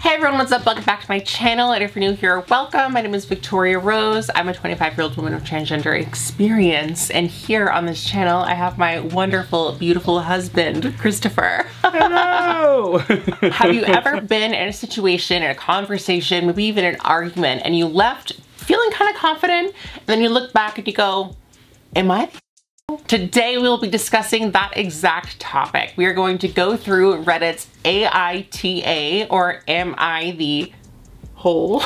Hey everyone, what's up? Welcome back to my channel, and if you're new here, welcome. My name is Victoria Rose. I'm a 25-year-old woman with transgender experience, and here on this channel, I have my wonderful, beautiful husband, Christopher. Hello! Have you ever been in a situation, in a conversation, maybe even an argument, and you left feeling kind of confident, and then you look back and you go, am I the Today we'll be discussing that exact topic. We are going to go through Reddit's AITA, or Am I the Whole,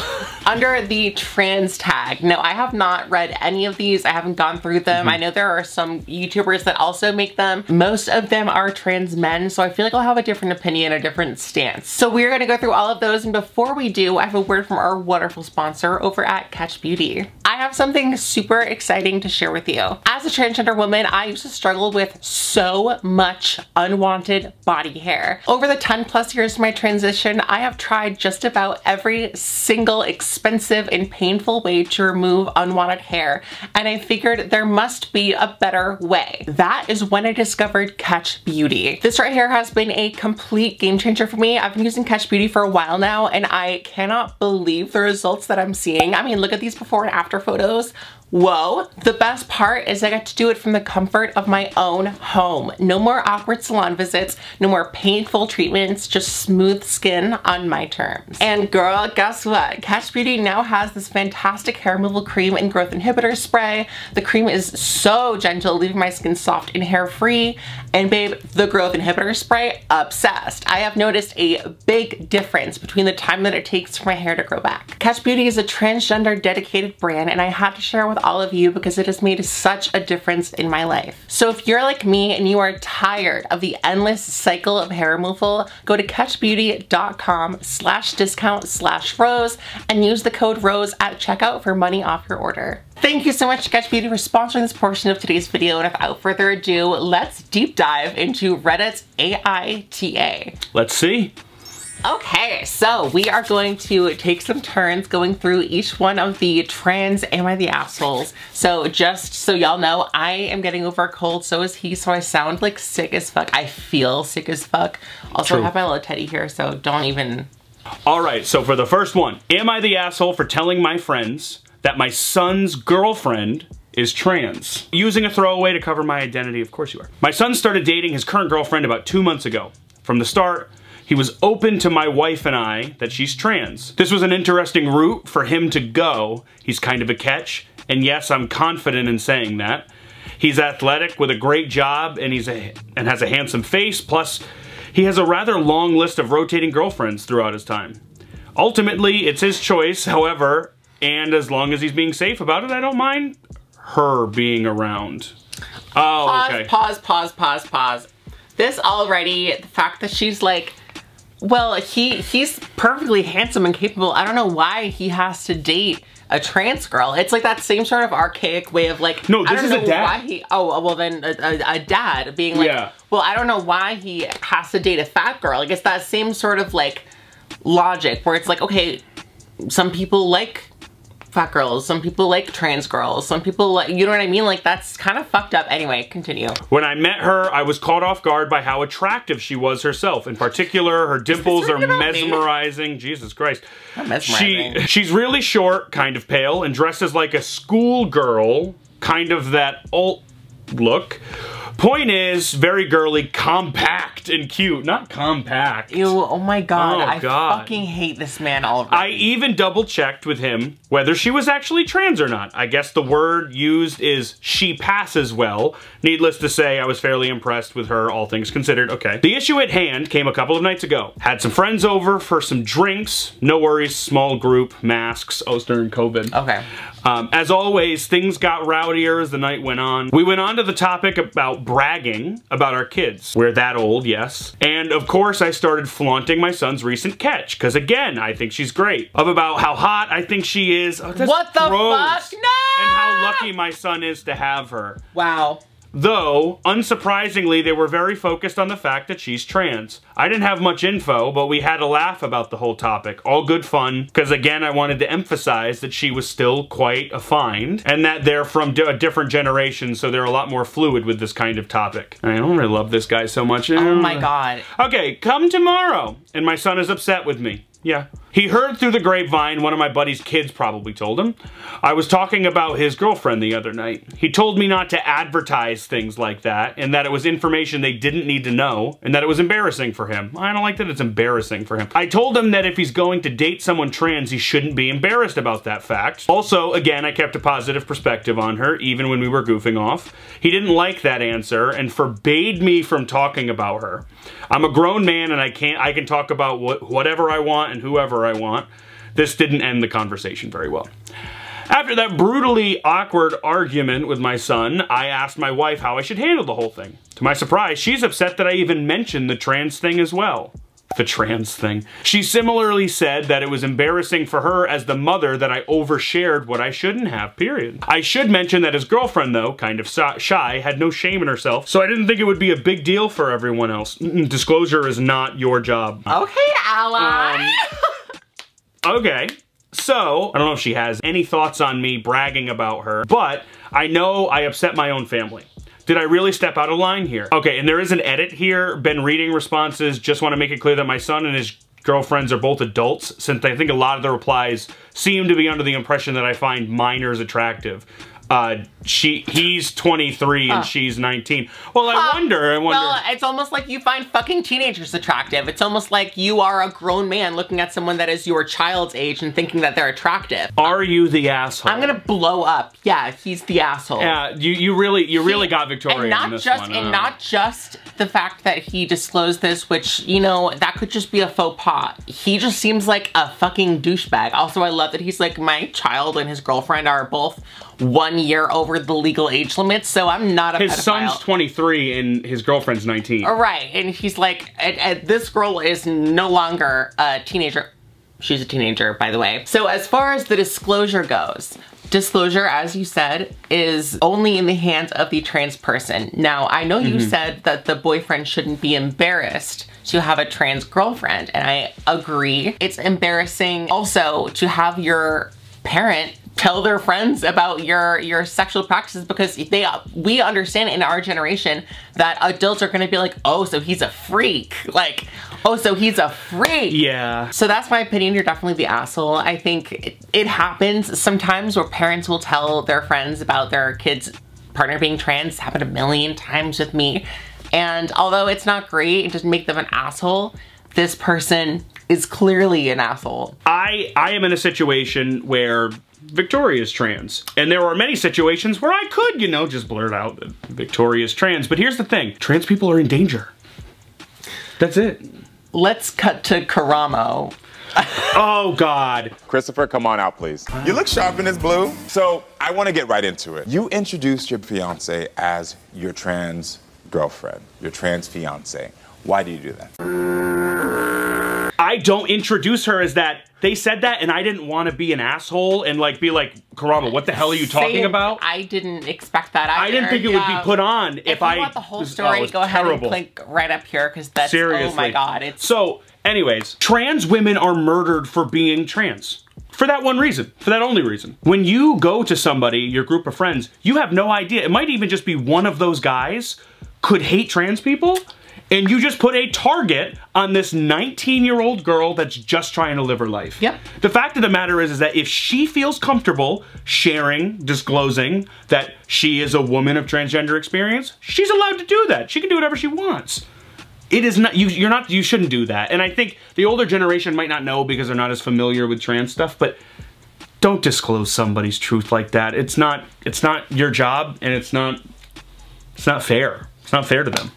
under the trans tag. Now, I have not read any of these. I haven't gone through them. I know there are some YouTubers that also make them. Most of them are trans men, so I feel like I'll have a different opinion, a different stance. So we're gonna go through all of those, and before we do, I have a word from our wonderful sponsor over at Catch Beauty. I have something super exciting to share with you. As a transgender woman, I used to struggle with so much unwanted body hair. Over the 10+ years of my transition, I have tried just about every single expensive and painful way to remove unwanted hair, and I figured there must be a better way. That is when I discovered Catch Beauty. This right here has been a complete game changer for me. I've been using Catch Beauty for a while now, and I cannot believe the results that I'm seeing. I mean, look at these before and after photos. Whoa. The best part is I get to do it from the comfort of my own home. No more awkward salon visits, no more painful treatments, just smooth skin on my terms. And girl, guess what? Catch Beauty now has this fantastic hair removal cream and growth inhibitor spray. The cream is so gentle, leaving my skin soft and hair free. And babe, the growth inhibitor spray, obsessed. I have noticed a big difference between the time that it takes for my hair to grow back. Catch Beauty is a transgender dedicated brand, and I had to share with all of you because it has made such a difference in my life. So if you're like me and you are tired of the endless cycle of hair removal, go to catchbeauty.com/discount/rose and use the code ROSE at checkout for money off your order. Thank you so much to Catch Beauty for sponsoring this portion of today's video, and without further ado, let's deep dive into Reddit's AITA. Let's see. Okay, so we are going to take some turns going through each one of the trans Am I the Assholes. So just so y'all know, I am getting over a cold, so is he, so I sound like sick as fuck. I feel sick as fuck. Also, True. I have my little teddy here, so don't even... Alright, so for the first one, am I the asshole for telling my friends that my son's girlfriend is trans? Using a throwaway to cover my identity, of course you are. My son started dating his current girlfriend about 2 months ago. From the start, he was open to my wife and I that she's trans. This was an interesting route for him to go. He's kind of a catch, and yes, I'm confident in saying that. He's athletic with a great job, and has a handsome face, plus he has a rather long list of rotating girlfriends throughout his time. Ultimately, it's his choice, however, and as long as he's being safe about it, I don't mind her being around. Oh, okay. Pause. This already, the fact that she's like, well, he's perfectly handsome and capable. I don't know why he has to date a trans girl. It's like that same sort of archaic way of like, no, this is a dad. Well then a dad being like, yeah. Well, I don't know why he has to date a fat girl. Like, it's that same sort of like logic where it's like, okay, some people like fat girls, some people like trans girls, some people like, you know what I mean? Like, that's kind of fucked up. Anyway, continue. When I met her, I was caught off guard by how attractive she was herself. In particular, her dimples are mesmerizing. Me? Jesus Christ. Not mesmerizing. She's really short, kind of pale, and dresses like a schoolgirl, kind of that alt look. Point is, very girly, compact, and cute. Not compact. Ew, oh my god, oh, I fucking hate this man already. I even double-checked with him whether she was actually trans or not. I guess the word used is she passes well. Needless to say, I was fairly impressed with her, all things considered. Okay. The issue at hand came a couple of nights ago. Had some friends over for some drinks. No worries, small group, masks. Oh, it's during COVID. Okay. As always, things got rowdier as the night went on. We went on to the topic about bragging about our kids. We're that old, yes. And of course, I started flaunting my son's recent catch, because again, I think she's great. Of about how hot I think she is. Oh, what the fuck? No! And how lucky my son is to have her. Wow. Though, unsurprisingly, they were very focused on the fact that she's trans. I didn't have much info, but we had a laugh about the whole topic. All good fun, because again, I wanted to emphasize that she was still quite a find, and that they're from a different generation, so they're a lot more fluid with this kind of topic. I don't really love this guy so much. Oh my god. Okay, come tomorrow, and my son is upset with me. Yeah. He heard through the grapevine, one of my buddy's kids probably told him, I was talking about his girlfriend the other night. He told me not to advertise things like that, and that it was information they didn't need to know, and that it was embarrassing for him. I don't like that it's embarrassing for him. I told him that if he's going to date someone trans, he shouldn't be embarrassed about that fact. Also, again, I kept a positive perspective on her, even when we were goofing off. He didn't like that answer, and forbade me from talking about her. I'm a grown man, and I can talk about whatever I want and whoever I want. This didn't end the conversation very well. After that brutally awkward argument with my son, I asked my wife how I should handle the whole thing. To my surprise, she's upset that I even mentioned the trans thing as well. The trans thing. She similarly said that it was embarrassing for her as the mother that I overshared what I shouldn't have, period. I should mention that his girlfriend, though, kind of shy, had no shame in herself, so I didn't think it would be a big deal for everyone else. Disclosure is not your job. Okay, ally. Okay. So, I don't know if she has any thoughts on me bragging about her, but I know I upset my own family. Did I really step out of line here? Okay, and there is an edit here. Been reading responses. Just want to make it clear that my son and his girlfriends are both adults, since I think a lot of the replies seem to be under the impression that I find minors attractive. He's 23 and she's 19. Well, I wonder. Well, it's almost like you find fucking teenagers attractive. It's almost like you are a grown man looking at someone that is your child's age and thinking that they're attractive. Are you the asshole? I'm gonna blow up. Yeah, he's the asshole. Yeah, you really got Victoria and in this one. And not just the fact that he disclosed this, which, you know, that could just be a faux pas. He just seems like a fucking douchebag. Also, I love that he's like, my child and his girlfriend are both 1 year over the legal age limit, so I'm not a pedophile. His son's 23 and his girlfriend's 19. Right, and he's like, this girl is no longer a teenager. She's a teenager, by the way. So as far as the disclosure goes, disclosure, as you said, is only in the hands of the trans person. Now, I know you said that the boyfriend shouldn't be embarrassed to have a trans girlfriend, and I agree. It's embarrassing also to have your parent tell their friends about your sexual practices, because we understand in our generation that adults are gonna be like, oh, so he's a freak. Like, oh, so he's a freak. Yeah. So that's my opinion. You're definitely the asshole. I think it happens sometimes where parents will tell their friends about their kids' partner being trans. It's happened a million times with me. And although it's not great, it doesn't make them an asshole. This person is clearly an asshole. I am in a situation where Victoria's trans. And there are many situations where I could, you know, just blurt out that Victoria's trans. But here's the thing. Trans people are in danger. That's it. Let's cut to Karamo. Oh, God. Christopher, come on out, please. You look sharp in this blue. So I want to get right into it. You introduced your fiance as your trans girlfriend, your trans fiance. Why do you do that? I don't introduce her as that. They said that, and I didn't want to be an asshole and like be like, Karama, what the hell are you talking about? I didn't expect that either. I didn't think it would be put on if I... If you want the whole story, go ahead and click right up here, because that's, seriously. Oh my God. It's... So, anyways, trans women are murdered for being trans. For that one reason. For that only reason. When you go to somebody, your group of friends, you have no idea. It might even just be one of those guys could hate trans people, and you just put a target on this 19-year-old girl that's just trying to live her life. Yep. The fact of the matter is that if she feels comfortable sharing, disclosing that she is a woman of transgender experience, she's allowed to do that. She can do whatever she wants. It is not, you shouldn't do that. And I think the older generation might not know because they're not as familiar with trans stuff, but don't disclose somebody's truth like that. It's not your job, and it's not fair. It's not fair to them.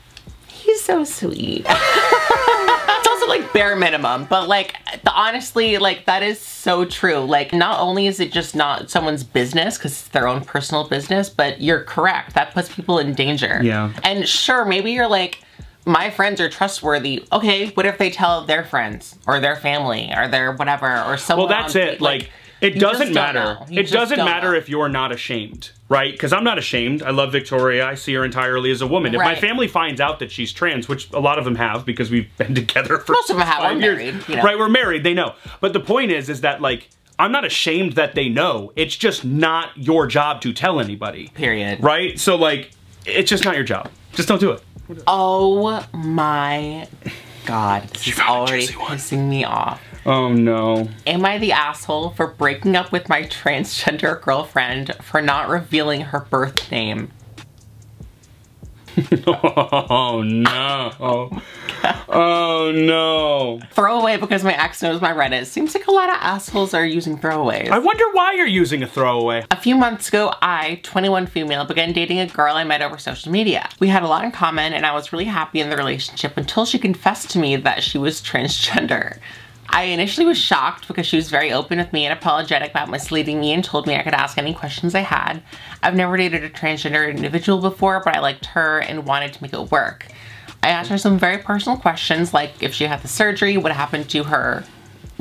He's so sweet. It's also like bare minimum, but like honestly, like that is so true. Like not only is it just not someone's business because it's their own personal business, but you're correct. That puts people in danger. Yeah. And sure, maybe you're like, my friends are trustworthy. Okay, what if they tell their friends or their family or their whatever or someone? Well, that's it. Like it doesn't matter. It doesn't matter if you're not ashamed, right? Because I'm not ashamed. I love Victoria. I see her entirely as a woman. If my family finds out that she's trans, which a lot of them have because we've been together for most of them have. 5 years. Married, you know. Right, we're married. They know. But the point is that like I'm not ashamed that they know. It's just not your job to tell anybody. Period. Right? So like, it's just not your job. Just don't do it. Oh my God, this is already pissing me off. Oh no. Am I the asshole for breaking up with my transgender girlfriend for not revealing her birth name? Oh no. Oh no. Throwaway because my ex knows my Reddit. Seems like a lot of assholes are using throwaways. I wonder why you're using a throwaway. A few months ago, I, 21 female, began dating a girl I met over social media. We had a lot in common and I was really happy in the relationship until she confessed to me that she was transgender. I initially was shocked because she was very open with me and apologetic about misleading me and told me I could ask any questions I had. I've never dated a transgender individual before, but I liked her and wanted to make it work. I asked her some very personal questions like if she had the surgery, what happened to her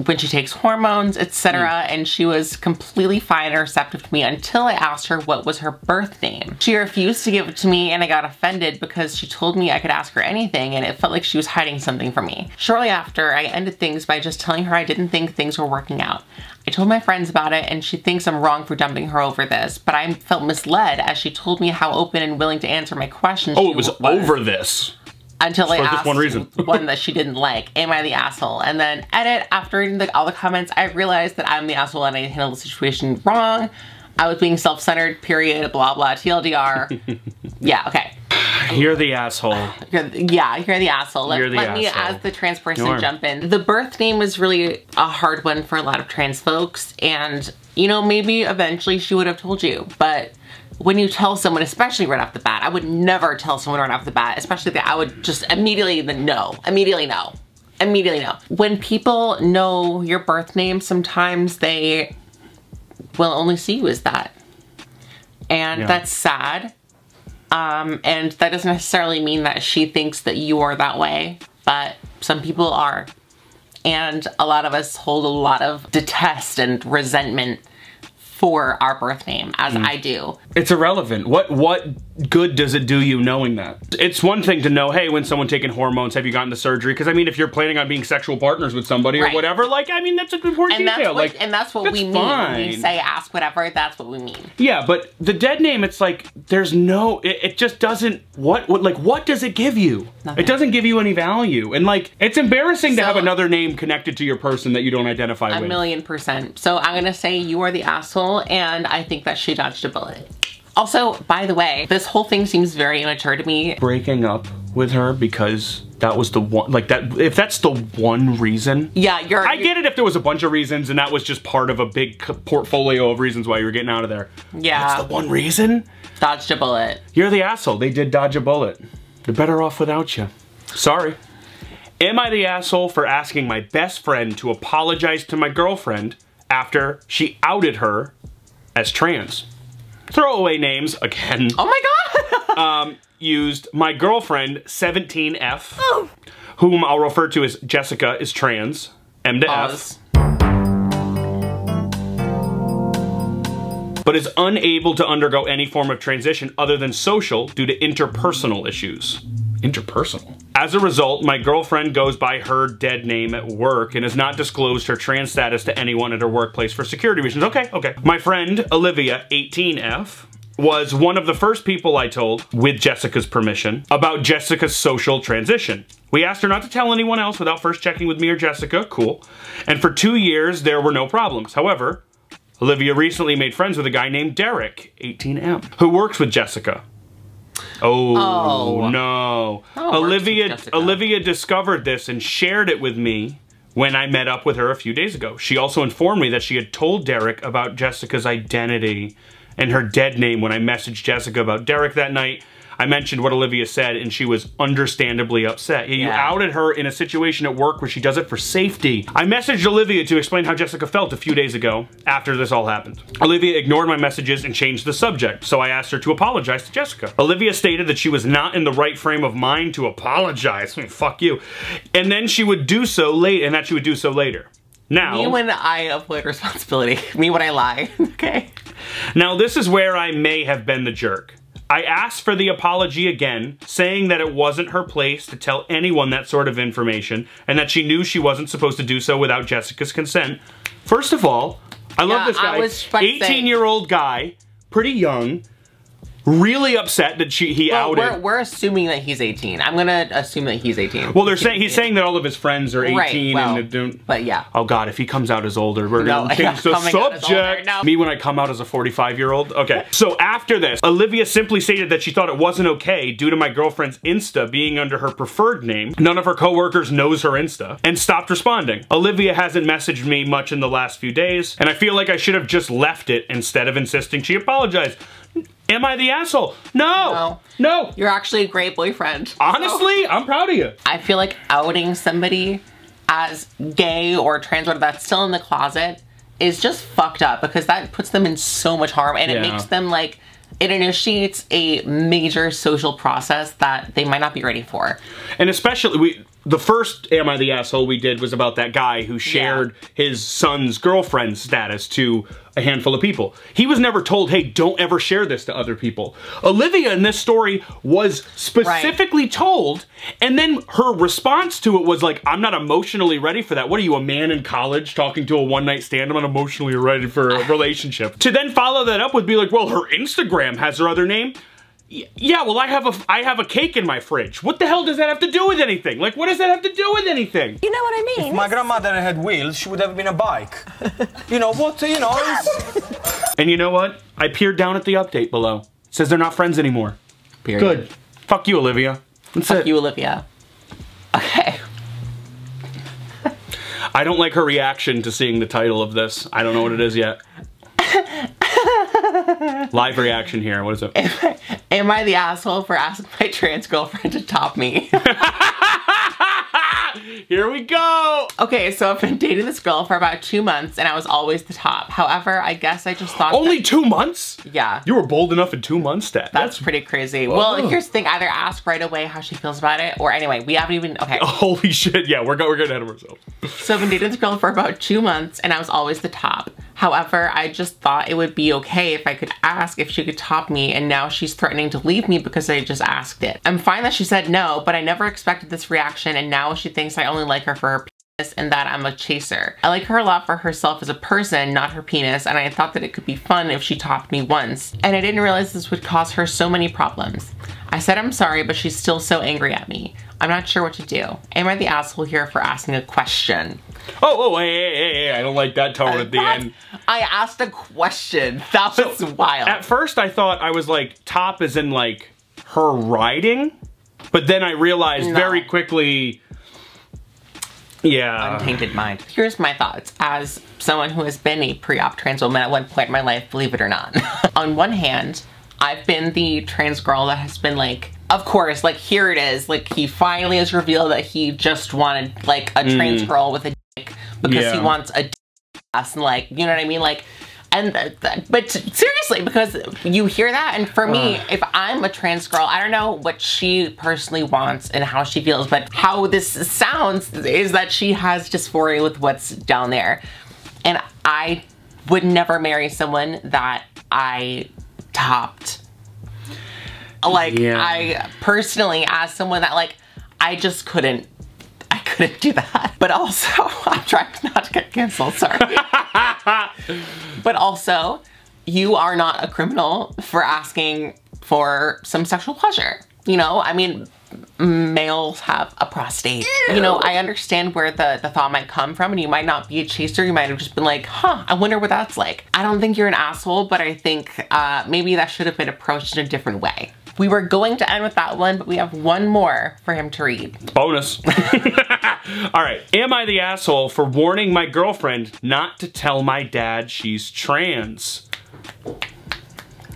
when she takes hormones, etc. And she was completely fine and receptive to me until I asked her what was her birth name. She refused to give it to me and I got offended because she told me I could ask her anything and it felt like she was hiding something from me. Shortly after, I ended things by just telling her I didn't think things were working out. I told my friends about it and she thinks I'm wrong for dumping her over this, but I felt misled as she told me how open and willing to answer my questions Oh, it was over this. Until I asked one reason. one that she didn't like, am I the asshole? And then edit, after reading all the comments, I realized that I'm the asshole and I handled the situation wrong. I was being self-centered, period, blah, blah, TLDR. Yeah, okay. You're the asshole. You're the asshole. Let me, as the trans person, jump in. The birth name is really a hard one for a lot of trans folks. And, you know, maybe eventually she would have told you, but when you tell someone, especially right off the bat, I would never tell someone right off the bat, especially that I would just immediately know. Immediately know. When people know your birth name, sometimes they will only see you as that. And that's sad. And that doesn't necessarily mean that she thinks that you are that way, but some people are. And a lot of us hold a lot of detest and resentment for our birth name, as I do. It's irrelevant. What good does it do you knowing that? It's one thing to know, hey, when someone taking hormones, have you gotten the surgery? Because I mean, if you're planning on being sexual partners with somebody or whatever, like, I mean, that's an important detail. And that's what we mean when we say ask whatever, that's what we mean. Yeah, but the dead name, it's like, there's no, it just doesn't, what does it give you? Nothing. It doesn't give you any value. And like, it's embarrassing to have another name connected to your person that you don't identify with. 1,000,000%. So I'm gonna say you are the asshole, and I think that she dodged a bullet. Also, by the way, this whole thing seems very immature to me. Breaking up with her because that was the one, like that, if that's the one reason. Yeah, I get it if there was a bunch of reasons and that was just part of a big portfolio of reasons why you were getting out of there. Yeah. That's the one reason? Dodged a bullet. You're the asshole. They did dodge a bullet. They're better off without you. Sorry. Am I the asshole for asking my best friend to apologize to my girlfriend after she outed her as trans? Throwaway names, again. Oh my god! Used my girlfriend, 17F, whom I'll refer to as Jessica, is trans, M to F, but is unable to undergo any form of transition other than social due to interpersonal issues. Interpersonal? As a result, my girlfriend goes by her dead name at work and has not disclosed her trans status to anyone at her workplace for security reasons. Okay. My friend, Olivia, 18F, was one of the first people I told, with Jessica's permission, about Jessica's social transition. We asked her not to tell anyone else without first checking with me or Jessica, cool. And for 2 years, there were no problems. However, Olivia recently made friends with a guy named Derek, 18M, who works with Jessica. Oh no. Olivia discovered this and shared it with me when I met up with her a few days ago. She also informed me that she had told Derek about Jessica's identity and her dead name when I messaged Jessica about Derek that night. I mentioned what Olivia said and she was understandably upset. You outed her in a situation at work where she does it for safety. I messaged Olivia to explain how Jessica felt a few days ago after this all happened. Olivia ignored my messages and changed the subject, so I asked her to apologize to Jessica. Olivia stated that she was not in the right frame of mind to apologize. Fuck you. And then she would do so late, and that she would do so later. Now, me when I avoid responsibility. Me when I lie, okay? Now this is where I may have been the jerk. I asked for the apology again, saying that it wasn't her place to tell anyone that sort of information, and that she knew she wasn't supposed to do so without Jessica's consent. First of all, I love this guy, 18-year-old guy, pretty young, really upset that he outed. We're assuming that he's 18. I'm gonna assume that he's 18. Well, he's saying that all of his friends are 18 right, well, and don't. But yeah. Oh God, if he comes out as older, we're gonna change the subject. No. Me when I come out as a 45-year-old. Okay. So after this, Olivia simply stated that she thought it wasn't okay due to my girlfriend's Insta being under her preferred name. None of her coworkers knows her Insta, and stopped responding. Olivia hasn't messaged me much in the last few days, and I feel like I should have just left it instead of insisting she apologize. Am I the asshole? No. No. You're actually a great boyfriend. Honestly, I'm proud of you. I feel like outing somebody as gay or trans, whatever, that's still in the closet is just fucked up, because that puts them in so much harm, and it makes them like, it initiates a major social process that they might not be ready for. And especially, the first Am I the Asshole we did was about that guy who shared his son's girlfriend status to a handful of people. He was never told, hey, don't ever share this to other people. Olivia in this story was specifically told, and then her response to it was like, I'm not emotionally ready for that. What are you, a man in college talking to a one-night stand? I'm not emotionally ready for a relationship. To then follow that up with be like, well, her Instagram has her other name. Yeah, well, I have a cake in my fridge. What the hell does that have to do with anything? Like, what does that have to do with anything? You know what I mean? If my grandmother had wheels, she would have been a bike. You know what? You know. And you know what? I peered down at the update below. It says they're not friends anymore. Period. Good. Fuck you, Olivia. Fuck you, Olivia. Okay. I don't like her reaction to seeing the title of this. I don't know what it is yet. Live reaction here. What is it? Am I the asshole for asking my trans girlfriend to top me? Here we go. Okay, so I've been dating this girl for about 2 months, and I was always the top. However, I guess I just thought only 2 months? Yeah. You were bold enough in 2 months, That's pretty crazy. Whoa. Well, here's the thing. Either ask right away how she feels about it, or anyway, we haven't even, okay. Holy shit, yeah, we're getting ahead of ourselves. So I've been dating this girl for about 2 months, and I was always the top. However, I just thought it would be okay if I could ask if she could top me, and now she's threatening to leave me because I just asked it. I'm fine that she said no, but I never expected this reaction, and now she thinks I only like her for her penis and that I'm a chaser. I like her a lot for herself as a person, not her penis, and I thought that it could be fun if she topped me once, and I didn't realize this would cause her so many problems. I said I'm sorry, but she's still so angry at me. I'm not sure what to do. Am I the asshole here for asking a question? Oh, hey, I don't like that tone at the end. I asked a question. That was wild. At first I thought I was like, top as in like her riding, but then I realized very quickly, yeah. Untainted mind. Here's my thoughts as someone who has been a pre-op trans woman at one point in my life, believe it or not. On one hand, I've been the trans girl that has been like, of course, like here it is, like he finally has revealed that he just wanted like a trans girl with a dick because he wants a dick ass, and like, you know what I mean? Like, and but seriously, because you hear that, and for me, if I'm a trans girl, I don't know what she personally wants and how she feels, but how this sounds is that she has dysphoria with what's down there. And I would never marry someone that I topped. Like, I personally, as someone that like, I just couldn't do that. But also, I'm trying not to get canceled, sorry. But also, you are not a criminal for asking for some sexual pleasure. You know, I mean, males have a prostate. Ew. You know, I understand where the thought might come from, and you might not be a chaser. You might have just been like, huh, I wonder what that's like. I don't think you're an asshole, but I think maybe that should have been approached in a different way. We were going to end with that one, but we have one more for him to read. Bonus. All right. Am I the asshole for warning my girlfriend not to tell my dad she's trans?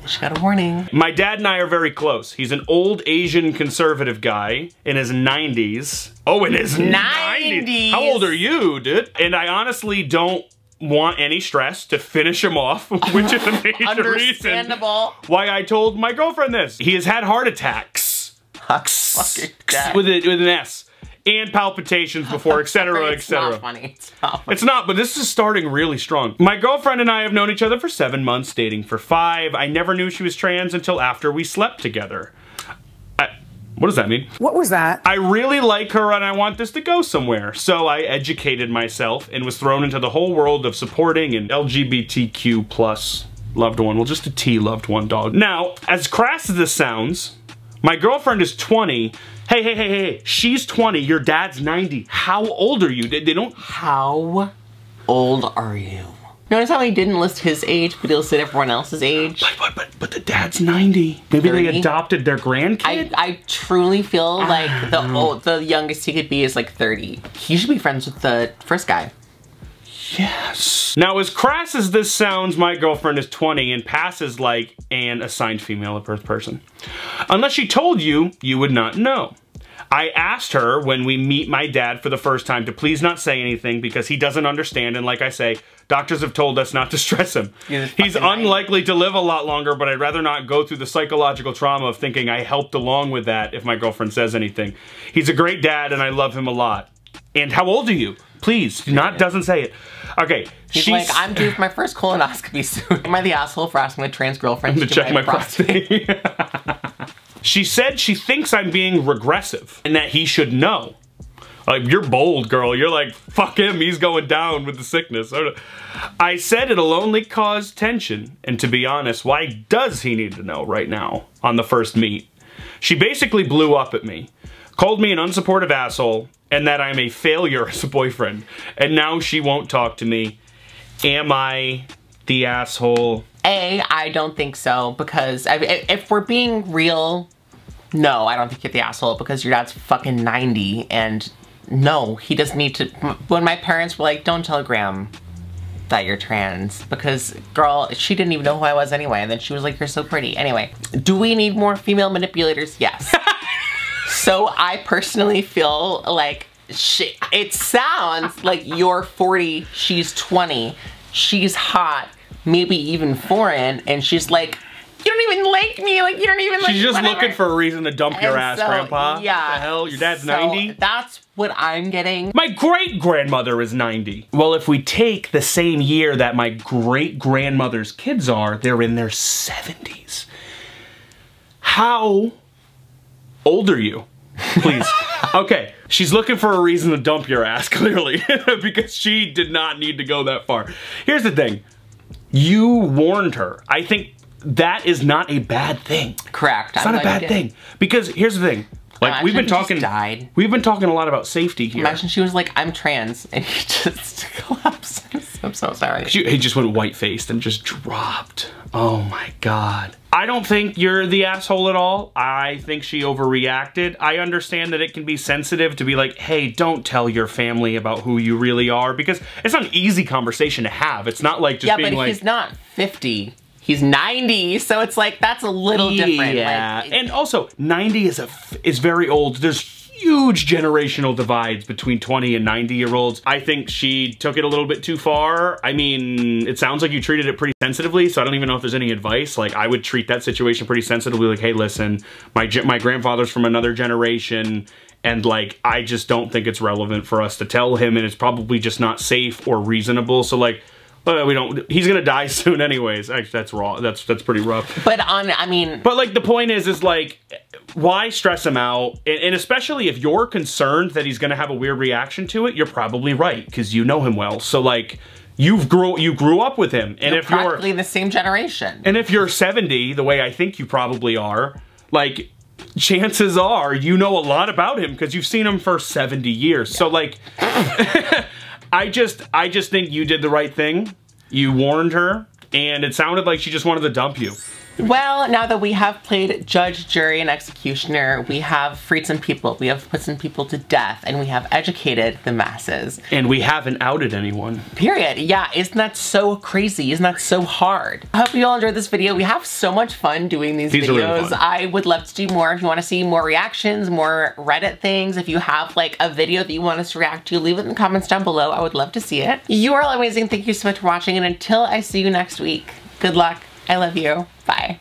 She got a warning. My dad and I are very close. He's an old Asian conservative guy in his 90s. Oh, in his 90s? How old are you, dude? And I honestly don't want any stress to finish him off, which is a major reason why I told my girlfriend this. He has had heart attacks with an S, and palpitations before, etc., etc. It's not funny. It's not funny. It's not, but this is starting really strong. My girlfriend and I have known each other for 7 months, dating for 5. I never knew she was trans until after we slept together. What does that mean? What was that? I really like her and I want this to go somewhere. So I educated myself and was thrown into the whole world of supporting an LGBTQ+ loved one. Well, just a T loved one dog. Now, as crass as this sounds, my girlfriend is 20. Hey, she's 20, your dad's 90. How old are you? They don't... How old are you? Notice how he didn't list his age, but he listed everyone else's age? But the dad's 90. Maybe 30? They adopted their grandkid? I truly feel like the youngest he could be is like 30. He should be friends with the first guy. Yes. Now, as crass as this sounds, my girlfriend is 20 and passes like an assigned female at birth person. Unless she told you, you would not know. I asked her when we meet my dad for the first time to please not say anything because he doesn't understand, and like I say, doctors have told us not to stress him. He's unlikely to live a lot longer, but I'd rather not go through the psychological trauma of thinking I helped along with that if my girlfriend says anything. He's a great dad and I love him a lot. And how old are you? Please, doesn't say it. Okay. He's like, I'm due for my first colonoscopy soon. Am I the asshole for asking my trans girlfriend to check my prostate? She said she thinks I'm being regressive and that he should know. Like, you're bold, girl. You're like, fuck him, he's going down with the sickness. I said it'll only cause tension, and to be honest, why does he need to know right now on the first meet? She basically blew up at me, called me an unsupportive asshole, and that I'm a failure as a boyfriend, and now she won't talk to me. Am I the asshole? I don't think so, because if we're being real, no, I don't think you're the asshole, because your dad's fucking 90, and no, he doesn't need to. When my parents were like, don't tell Graham that you're trans, because girl, she didn't even know who I was anyway, and then she was like, you're so pretty. Anyway, do we need more female manipulators? Yes. So I personally feel like it sounds like you're 40, she's 20, she's hot, maybe even foreign, and she's like, you don't even like me, like you don't even like me. She's just whatever. looking for a reason to dump your ass, so, Grandpa. Yeah. What the hell? Your dad's 90? That's what I'm getting. My great-grandmother is 90. Well, if we take the same year that my great-grandmother's kids are, they're in their 70s. How old are you? Please. Okay, she's looking for a reason to dump your ass, clearly, because she did not need to go that far. Here's the thing. You warned her. I think that is not a bad thing. Correct. It's not a bad thing. Because here's the thing. Like, we've been talking a lot about safety here. Imagine she was like, I'm trans, and he just collapses. I'm so sorry. He just went white-faced and just dropped. Oh my God. I don't think you're the asshole at all. I think she overreacted. I understand that it can be sensitive to be like, hey, don't tell your family about who you really are, because it's not an easy conversation to have. It's not like just being like... Yeah, but he's not 50. He's 90, so it's like, that's a little different. Yeah, like, and also, 90 is very old. There's huge generational divides between 20 and 90-year-olds. I think she took it a little bit too far. I mean, it sounds like you treated it pretty sensitively, so I don't even know if there's any advice. Like, I would treat that situation pretty sensitively, like, hey, listen, my grandfather's from another generation, and like, I just don't think it's relevant for us to tell him, and it's probably just not safe or reasonable, so like, he's gonna die soon anyways. Actually, that's raw. That's pretty rough. But I mean... But like, the point is like, why stress him out? And especially if you're concerned that he's gonna have a weird reaction to it, you're probably right, because you know him well. So like, you grew up with him. And if you're practically the same generation. And if you're 70, the way I think you probably are, like, chances are you know a lot about him because you've seen him for 70 years. Yeah. So like... I just think you did the right thing. You warned her, and it sounded like she just wanted to dump you. Well, now that we have played judge, jury, and executioner, we have freed some people, we have put some people to death, and we have educated the masses. And we haven't outed anyone. Period. Yeah, isn't that so crazy? Isn't that so hard? I hope you all enjoyed this video. We have so much fun doing these videos. Are really fun. I would love to do more. If you want to see more reactions, more Reddit things, if you have like a video that you want us to react to, leave it in the comments down below. I would love to see it. You are all amazing. Thank you so much for watching, and until I see you next week, good luck. I love you. Bye.